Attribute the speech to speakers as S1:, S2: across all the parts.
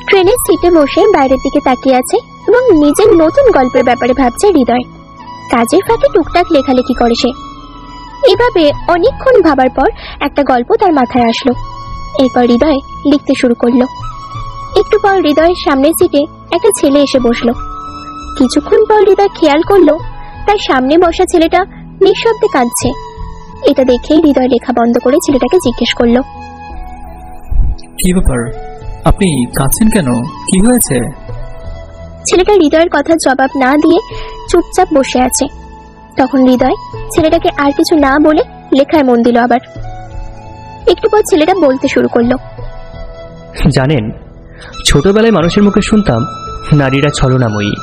S1: ট্রেনের সিটে বসে বাইরের দিকে তাকিয়ে আছে এবং নিজের নতুন গল্পের ব্যাপারে ভাবছে হৃদয়। কাজের ফাঁকে টুকটাক লেখালেখি করে সে। এভাবে অনেকক্ষণ ভাবার পর একটা গল্প তার মাথায় আসলো। এরপর হৃদয় লিখতে শুরু করলো। একটু পর হৃদয়ের সামনের সিটে একটা ছেলে এসে বসলো। কিছুক্ষণ পর হৃদয় খেয়াল করলো তার সামনে বসা ছেলেটা নিঃশব্দে কাঁদছে। এটা দেখে হৃদয় লেখা বন্ধ করে ছেলেটাকে জিজ্ঞেস করলো,
S2: কি ব্যাপার, আপনি কাঁদছেন কেন? কি হয়েছে?
S1: ছেলেটা হৃদয়ের কথা জবাব না দিয়ে চুপচাপ বসে আছে। তখন হৃদয় ছেলেটাকে আর কিছু না বলে লেখায় মন দিল। আবার একটু পর ছেলেটা বলতে শুরু করলো,
S3: জানেন, ছোটবেলায় মানুষের মুখে শুনতাম নারীরা ছলনাময়ী,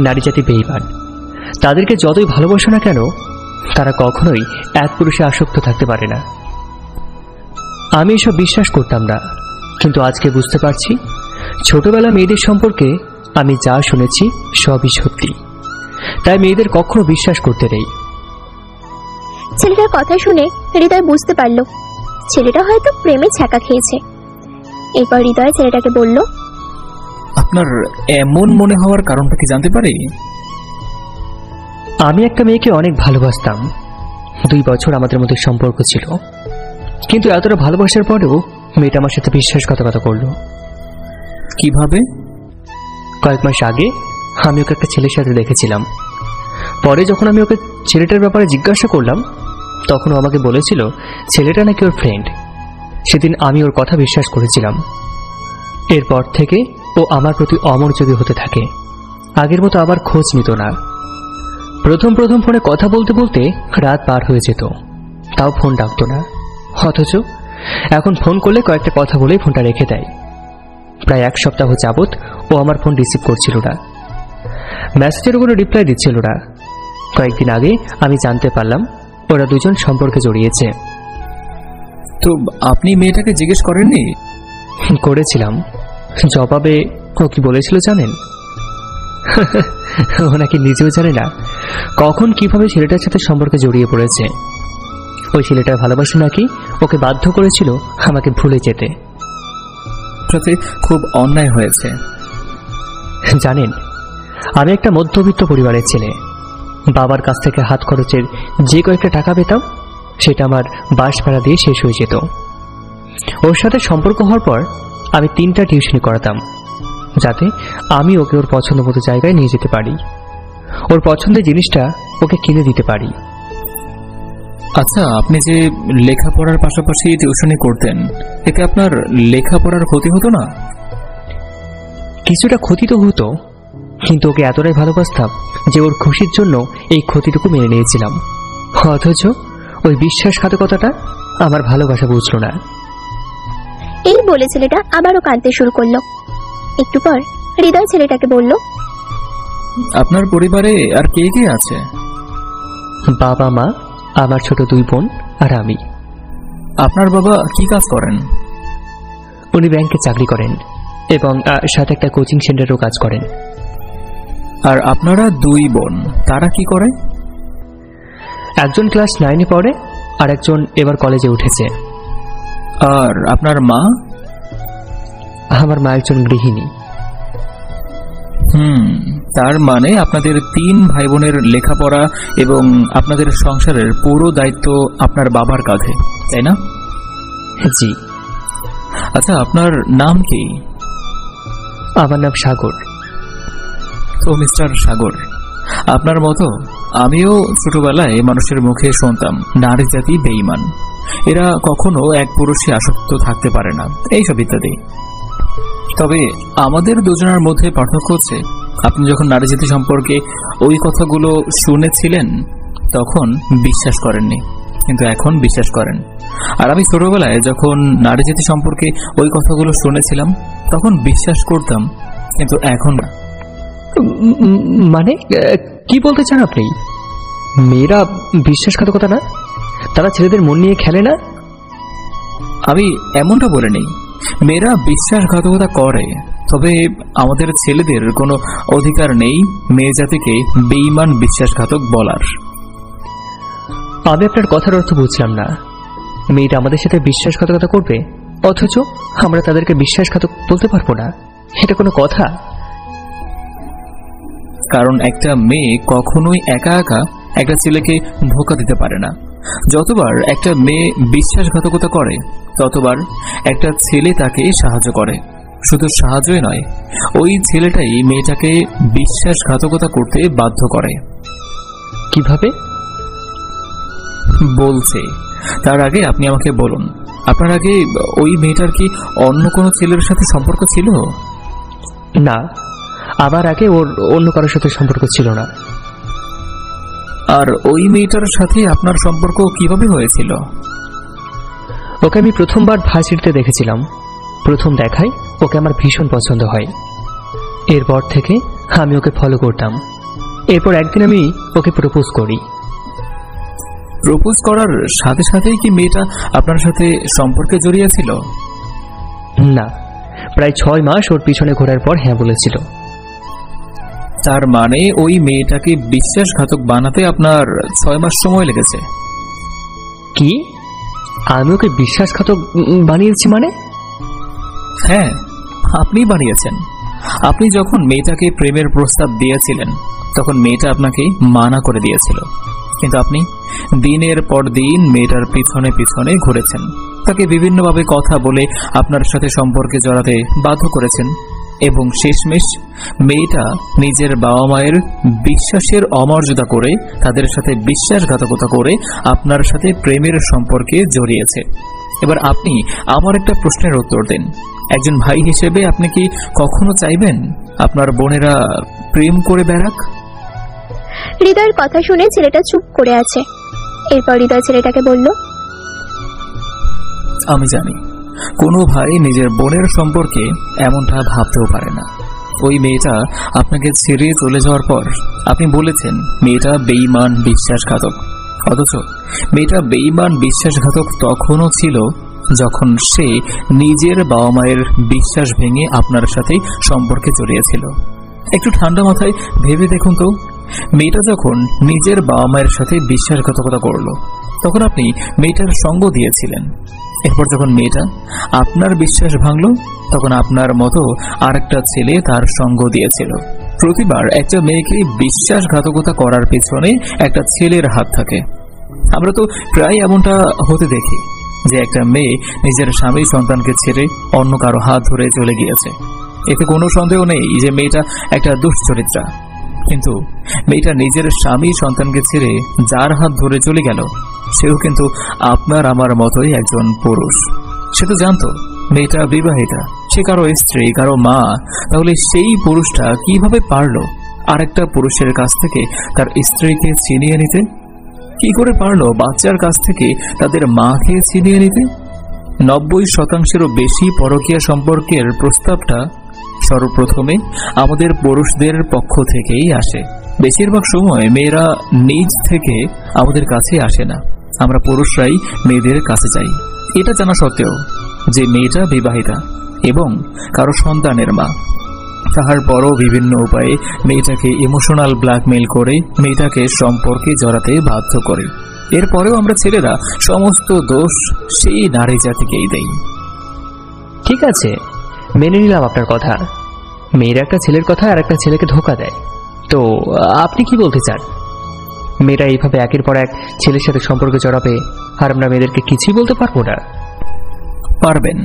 S3: নারী জাতি বেঈমান। তাদেরকে যতই ভালোবাসো না কেন, তারা কখনোই এক পুরুষে আসক্ত থাকতে পারে না। আমি এসব বিশ্বাস করতাম না, কিন্তু আজকে বুঝতে পারছি ছোটবেলা মেয়েদের সম্পর্কে আমি যা শুনেছি সবই সত্যি। তাই মেয়েদের কখনো বিশ্বাস করতে নেই।
S1: ছেলেটার কথা শুনে হৃদয় বুঝতে পারলো ছেলেটা হয়তো প্রেমে ছ্যাঁকা খেয়েছে। এরপর হৃদয় ছেলেটাকে বলল,
S2: আপনার এমন মনে হওয়ার কারণটা কি জানতে পারি?
S3: আমি একটা মেয়েকে অনেক ভালোবাসতাম। 2 বছর আমাদের মধ্যে সম্পর্ক ছিল, কিন্তু এতটা ভালোবাসার পরেও মেয়েটা আমার সাথে বিশ্বাসঘাতকতা করলো।
S2: কিভাবে?
S3: কয়েক মাস আগে আমি ওকে একটা ছেলের সাথে দেখেছিলাম। পরে যখন আমি ওকে ছেলেটার ব্যাপারে জিজ্ঞাসা করলাম, তখন ও আমাকে বলেছিল ছেলেটা নাকি ওর ফ্রেন্ড। সেদিন আমি ওর কথা বিশ্বাস করেছিলাম। এরপর থেকে ও আমার প্রতি অমনোযোগী হতে থাকে। আগের মতো আবার খোঁজ নিত না। প্রথম ফোনে কথা বলতে বলতে রাত পার হয়ে যেত, তাও ফোন ডাকতো না। অথচ এখন ফোন করলে কয়েকটা কথা বলেই ফোনটা রেখে দেয়। প্রায় 1 সপ্তাহ যাবৎ ও আমার ফোন রিসিভ করছিল না, মেসেজেরও কোনো রিপ্লাই দিচ্ছিল না। কয়েকদিন আগে আমি জানতে পারলাম ওরা দুজন সম্পর্কে জড়িয়েছে।
S2: তো আপনি মেয়েটাকে জিজ্ঞেস করেননি?
S3: করেছিলাম। জবাবে ও কি বলেছিল জানেন? ও নাকি নিজেও জানে না কখন কিভাবে ছেলেটার সাথে সম্পর্কে জড়িয়ে পড়েছে। ওই ছেলেটার ভালোবাসা নাকি ওকে বাধ্য করেছিল আমাকে ভুলে যেতে।
S2: সাথে খুব অন্যায় হয়েছে।
S3: জানেন, আমি একটা মধ্যবিত্ত পরিবারের ছেলে। বাবার কাছ থেকে হাত খরচের যে কয়েকটা টাকা পেতাম সেটা আমার বাস ভাড়া দিয়ে শেষ হয়ে যেত। ওর সাথে সম্পর্ক হওয়ার পর আমি 3টা টিউশনি করাতাম, যাতে আমি ওকে ওর পছন্দ মতো জায়গায় নিয়ে যেতে পারি, ওর পছন্দের জিনিসটা ওকে কিনে দিতে পারি।
S2: আচ্ছা, আপনি যে লেখাপড়ার পাশাপাশি টিউশনি করতেন, এতে আপনার লেখাপড়ার ক্ষতি হতো না?
S3: কিছুটা ক্ষতি তো হতো, কিন্তু ওকে এতটাই ভালোবাসতাম যে ওর খুশির জন্য এই ক্ষতিটুকু মেনে নিয়েছিলাম। অথচ ওই বিশ্বাসঘাতকতাটা আমার ভালোবাসা বুঝল না।
S1: এই বলে ছেলেটা আবারও কাঁদতে শুরু করলো। একটু পর হৃদয় ছেলেটাকে বলল,
S2: আপনার পরিবারে আর কে কে আছে?
S3: বাবা, মা, আমার ছোট 2 বোন আর আমি।
S2: আপনার বাবা কি কাজ করেন?
S3: উনি ব্যাংকে চাকরি করেন এবং সাথে একটা কোচিং সেন্টারেও কাজ করেন।
S2: আর আপনারা 2 বোন, তারা কি করে?
S3: একজন ক্লাস 9-এ পড়ে আর একজন এবার কলেজে উঠেছে।
S2: আর আপনার মা?
S3: আমার মা একজন গৃহিণী।
S2: তার মানে আপনাদের 3 ভাই বোনের লেখাপড়া এবং আপনাদের সংসারের পুরো দায়িত্ব আপনার বাবার কাঁধে, তাই না?
S3: জি।
S2: আচ্ছা, আপনার নাম কি?
S3: আমার নাম সাগর।
S2: তো মিস্টার সাগর, আপনার মতো আমিও ছোটবেলায় মানুষের মুখে শুনতাম নারী জাতি বেঈমান, এরা কখনো এক পুরুষে আসক্ত থাকতে পারে না, এইসব ইত্যাদি। তবে আমাদের দুজনের মধ্যে পার্থক্য হচ্ছে, আপনি যখন নারী জাতি সম্পর্কে ওই কথাগুলো শুনেছিলেন তখন বিশ্বাস করেননি, কিন্তু এখন বিশ্বাস করেন। আর আমি ছোটবেলায় যখন নারী জাতি সম্পর্কে ওই কথাগুলো শুনেছিলাম তখন বিশ্বাস করতাম, কিন্তু এখন না।
S3: মানে কি বলতে চান আপনি? মেয়েরা বিশ্বাসঘাতকতা না? তারা ছেলেদের মন নিয়ে খেলে না?
S2: আমি এমনটা বলে নেই, মেয়েরা বিশ্বাসঘাতকতা করে, তবে আমাদের ছেলেদের কোনো অধিকার নেই মেয়ে জাতিকে বেঈমান বিশ্বাসঘাতক বলার।
S3: আমি আপনার কথার অর্থ বুঝলাম না। মেয়েটা আমাদের সাথে বিশ্বাসঘাতকতা করবে, অথচ আমরা তাদেরকে বিশ্বাসঘাতক বলতে পারবো না? এটা কোনো কথা?
S2: কারণ একটা মেয়ে কখনোই একা একা একটা ছেলেকে ধোঁকা দিতে পারে না। যতবার একটা মেয়ে বিশ্বাসঘাতকতা করে, ততবার একটা ছেলে তাকে সাহায্য করে। শুধু সাহায্যই নয়, ওই ছেলেটাই মেয়েটাকে বিশ্বাসঘাতকতা করতে বাধ্য করে।
S3: কিভাবে?
S2: বলছে, তার আগে আপনি আমাকে বলুন, আপনার আগে ওই মেয়েটার কি অন্য কোনো ছেলের সাথে সম্পর্ক ছিল?
S3: না, আমার আগে ওর অন্য কারোর সাথে সম্পর্ক ছিল না।
S2: আর ওই মেয়েটার সাথে আপনার সম্পর্ক কিভাবে হয়েছিল?
S3: ওকে আমি প্রথমবার ভার্সিটিতে দেখেছিলাম। প্রথম দেখায় ওকে আমার ভীষণ পছন্দ হয়। এরপর থেকে আমি ওকে ফলো করতাম। এরপর একদিন আমি ওকে প্রপোজ করি।
S2: প্রপোজ করার সাথে সাথেই কি মেয়েটা আপনার সাথে সম্পর্কে জড়িয়েছিল?
S3: না, প্রায় 6 মাস ওর পিছনে ঘোরার পর হ্যাঁ বলেছিল।
S2: তার মানে ওই মেয়েটাকে বিশ্বাসঘাতক বানাতে আপনার 6 মাস সময় লেগেছে?
S3: কি? আমি ওকে বিশ্বাসঘাতক বানিয়েছি মানে?
S2: হ্যাঁ, আপনি বানিয়েছেন। আপনি যখন মেয়েটাকে প্রেমের প্রস্তাব দিয়েছিলেন, তখন মেয়েটা আপনাকে মানা করে দিয়েছিল, কিন্তু আপনি দিনের পর দিন মেয়েটার পিছনে পিছনে ঘুরেছেন, তাকে বিভিন্নভাবে কথা বলে আপনার সাথে সম্পর্কে জড়াতে বাধ্য করেছেন, এবং শেষমেশ মেয়েটা নিজের বাবা মায়ের বিশ্বাসের অমর্যাদা করে তাদের সাথে বিশ্বাসঘাতকতা করে আপনার সাথে প্রেমের সম্পর্কে জড়িয়েছে। এবার আপনি আমার একটা প্রশ্নের উত্তর দিন। একজন ভাই হিসেবে আপনি কি কখনো চাইবেন আপনার বোনেরা প্রেম করে বেড়াক?
S1: হৃদয়ের কথা শুনে ছেলেটা চুপ করে আছে। এরপর হৃদয় ছেলেটাকে বলল,
S2: আমি জানি কোনো ভাই নিজের বোনের সম্পর্কে এমনটা ভাবতেও পারে না। ওই মেয়েটা আপনাকে ছেড়ে চলে যাওয়ার পর আপনি বলেছেন মেয়েটা বেঈমান বিশ্বাসঘাতক, অথচ মেয়েটা বেঈমান বিশ্বাসঘাতক তখনও ছিল যখন সে নিজের বাবা মায়ের বিশ্বাস ভেঙে আপনার সাথে সম্পর্কে জড়িয়েছিল। একটু ঠান্ডা মাথায় ভেবে দেখুন তো, মেয়েটা যখন নিজের বাবা মায়ের সাথে বিশ্বাসঘাতকতা করলো, তখন আপনি মেয়েটার সঙ্গ দিয়েছিলেন। এরপর যখন মেয়েটা আপনার বিশ্বাস ভাঙল, তখন আপনার মতো আরেকটা ছেলে তার সঙ্গ দিয়েছিল। প্রতিবার একটা মেয়েকে বিশ্বাসঘাতকতা করার পেছনে একটা ছেলের হাত থাকে। আমরা তো প্রায় এমনটা হতে দেখি যে একটা মেয়ে নিজের স্বামী সন্তানকে ছেড়ে অন্য কারো হাত ধরে চলে গিয়েছে। এতে কোনো সন্দেহ নেই যে মেয়েটা একটা দুশ্চরিত্রা, কিন্তু মেয়েটা নিজের স্বামী সন্তানকে ছেড়ে যার হাত ধরে চলে গেল, সেও কিন্তু আপনার আমার মতোই একজন পুরুষ। সে তো জানতো মেয়েটা বিবাহিতা, সে কারো স্ত্রী, কারো মা। তাহলে সেই পুরুষটা কিভাবে পারলো আরেকটা পুরুষের কাছ থেকে তার স্ত্রীকে ছিনিয়ে নিতে? কি করে পারলো বাচ্চার কাছ থেকে তাদের মাকে ছিনিয়ে নিতে? 90% বেশি পরকীয়া সম্পর্কের প্রস্তাবটা সর্বপ্রথমে আমাদের পুরুষদের পক্ষ থেকেই আসে। বেশিরভাগ সময় মেয়েরা নিজ থেকে আমাদের কাছে আসে না, আমরা পুরুষরাই মেয়েদের কাছে যাই। এটা জানা সত্ত্বেও যে মেয়েটা বিবাহিতা এবং কারো সন্তানের মা, তাহার পরও বিভিন্ন উপায়ে মেয়েটাকে ইমোশনাল ব্ল্যাকমেইল করে মেয়েটাকে সম্পর্কে জড়াতে বাধ্য করে। এরপরেও আমরা ছেলেরা সমস্ত দোষ সেই নারী জাতিকেই দেই।
S3: ঠিক আছে, মেনে নিলাম আপনার কথা। মেয়েরা একটা ছেলের কথা আর একটা ছেলেকে ধোঁকা দেয়, তো আপনি কি বলতে চান? মেয়েরা এইভাবে একের পর এক ছেলের সাথে সম্পর্কে জড়াবে আর আমরা মেয়েদেরকে কিছুই বলতে পারবো না?
S2: পারবেন,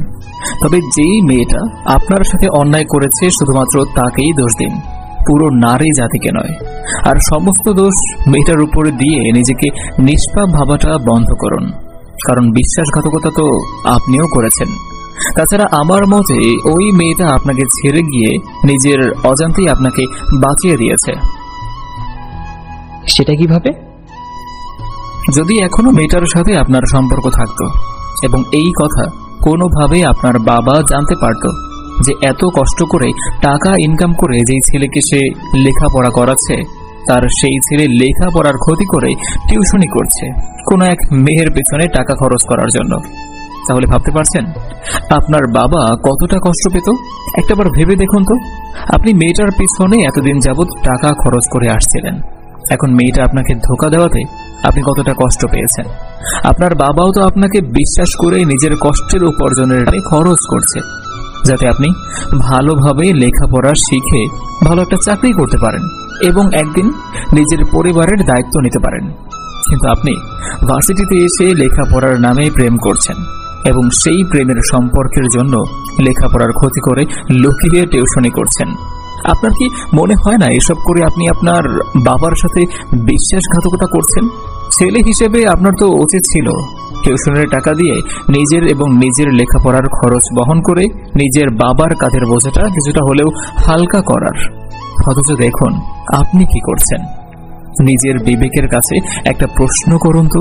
S2: তবে যেই মেয়েটা আপনার সাথে অন্যায় করেছে শুধুমাত্র তাকেই দোষ দিন, পুরো নারী জাতিকে নয়। আর সমস্ত দোষ মেয়েটার উপরে দিয়ে নিজেকে নিষ্পাপ ভাবাটা বন্ধ করুন, কারণ বিশ্বাসঘাতকতা তো আপনিও করেছেন। তাছাড়া আমার মতে ওই মেয়েটা আপনাকে ছেড়ে গিয়ে নিজের অজান্তেই আপনাকে বাঁচিয়ে দিয়েছে।
S3: সেটা কিভাবে?
S2: যদি এখনো মেয়েটার সাথে আপনার সম্পর্ক থাকতো এবং এই কথা কোনোভাবে আপনার বাবা জানতে পারত যে এত কষ্ট করে টাকা ইনকাম করে যেই ছেলেকে সে লেখাপড়া করাচ্ছে, তার সেই ছেলে লেখাপড়ার ক্ষতি করে টিউশনি করছে কোনো এক মেয়ের পেছনে টাকা খরচ করার জন্য, তাহলে ভাবতে পারছেন আপনার বাবা কতটা কষ্ট পেত? একটাবার ভেবে দেখুন তো, আপনি মেয়েটার পিছনে এতদিন যাবৎ টাকা খরচ করে আসছিলেন, এখন মেয়েটা আপনাকে ধোঁকা দেওয়াতে আপনি কতটা কষ্ট পেয়েছেন। আপনার বাবাও তো আপনাকে বিশ্বাস করে নিজের কষ্টের উপার্জনের খরচ করছে, যাতে আপনি ভালোভাবে লেখাপড়া শিখে ভালো একটা চাকরি করতে পারেন এবং একদিন নিজের পরিবারের দায়িত্ব নিতে পারেন। কিন্তু আপনি ভার্সিটিতে এসে লেখাপড়ার নামে প্রেম করছেন এবং সেই প্রেমের সম্পর্কের জন্য লেখাপড়ার ক্ষতি করে লুকিয়ে টিউশনি করছেন। আপনার কি মনে হয় না এসব করে আপনি আপনার বাবার সাথে বিশ্বাসঘাতকতা করছেন? ছেলে হিসেবে আপনার তো উচিত ছিল টিউশনের টাকা দিয়ে নিজের এবং নিজের লেখাপড়ার খরচ বহন করে নিজের বাবার কাঁধের বোঝাটা কিছুটা হলেও হালকা করার। অথচ দেখুন আপনি কি করছেন। নিজের বিবেকের কাছে একটা প্রশ্ন করুন তো,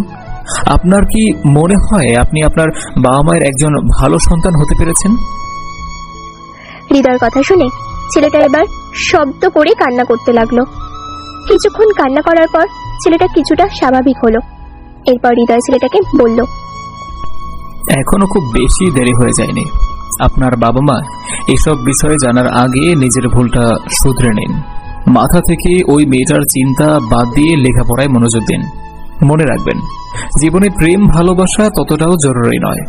S2: আপনার কি মনে হয় আপনি আপনার বাবা মায়ের একজন ভালো সন্তান হতে পেরেছেন?
S1: হৃদয়ের কথা শুনে ছেলেটা এবার শব্দ করে কান্না করতে লাগলো। কিছুক্ষণ কান্না করার পর ছেলেটা কিছুটা স্বাভাবিক হলো। এরপর হৃদয় ছেলেটাকে বলল,
S2: এখনো খুব বেশি দেরি হয়ে যায়নি। আপনার বাবা মা এসব বিষয়ে জানার আগে নিজের ভুলটা শুধরে নিন। মাথা থেকে ওই মেয়েটার চিন্তা বাদ দিয়ে লেখাপড়ায় মনোযোগ দিন। মনে রাখবেন, জীবনে প্রেম ভালোবাসা ততটাও জরুরি নয়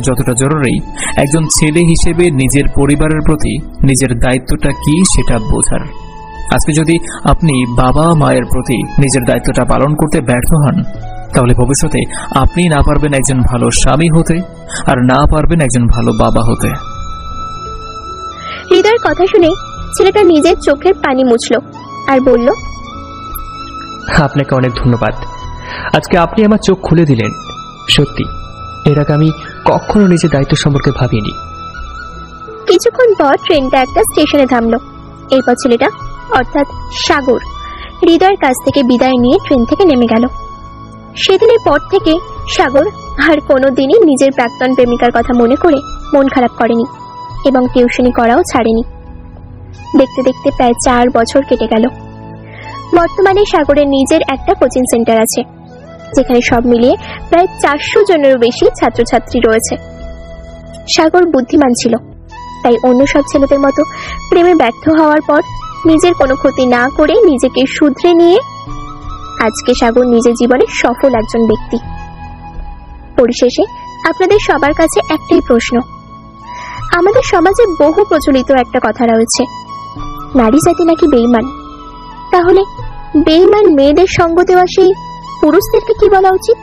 S2: যতটা জরুরি একজন ছেলে হিসেবে নিজের পরিবারের প্রতি নিজের দায়িত্বটা কি সেটা বোঝার। আজকে যদি আপনি বাবা মায়ের প্রতি নিজের দায়িত্বটা পালন করতে ব্যর্থ হন, তাহলে ভবিষ্যতে আপনি না পারবেন একজন ভালো স্বামী হতে, আর না পারবেন একজন ভালো বাবা হতে।
S1: হৃদয়ের কথা শুনে ছেলেটা নিজের চোখের পানি মুছল আর বলল,
S3: আপনাকে অনেক ধন্যবাদ। আজকে আপনি আমার চোখ খুলে দিলেন। সত্যি এর আগে আমি কখনো নিজের দায়িত্ব সম্পর্কে ভাবিনি।
S1: কিছুক্ষণ পর ট্রেনটা একটা স্টেশনে থামলো। এরপর ছেলেটা অর্থাৎ সাগর হৃদয়ের কাছ থেকে বিদায় নিয়ে ট্রেন থেকে নেমে গেল। সেদিনের পর থেকে সাগর আর কোনোদিনই নিজের প্রাক্তন প্রেমিকার কথা মনে করে মন খারাপ করেনি এবং টিউশনি করাও ছাড়েনি। দেখতে দেখতে প্রায় 4 বছর কেটে গেল। বর্তমানে সাগরের নিজের একটা কোচিং সেন্টার আছে, যেখানে সব মিলিয়ে প্রায় 400 জনেরও বেশি ছাত্রছাত্রী রয়েছে। সাগর বুদ্ধিমান ছিল, তাই অন্য সব ছেলেদের মতো প্রেমে ব্যর্থ হওয়ার পর নিজের কোনো ক্ষতি না করে নিজেকে শুধরে নিয়ে আজকে সাগর নিজের জীবনে সফল একজন ব্যক্তি। পরিশেষে আপনাদের সবার কাছে একটাই প্রশ্ন, আমাদের সমাজে বহু প্রচলিত একটা কথা রয়েছে, নারী জাতি নাকি বেঈমান। তাহলে বেঈমান মেয়েদের সঙ্গ দেওয়া সেই পুরুষদেরকে কি বলা উচিত?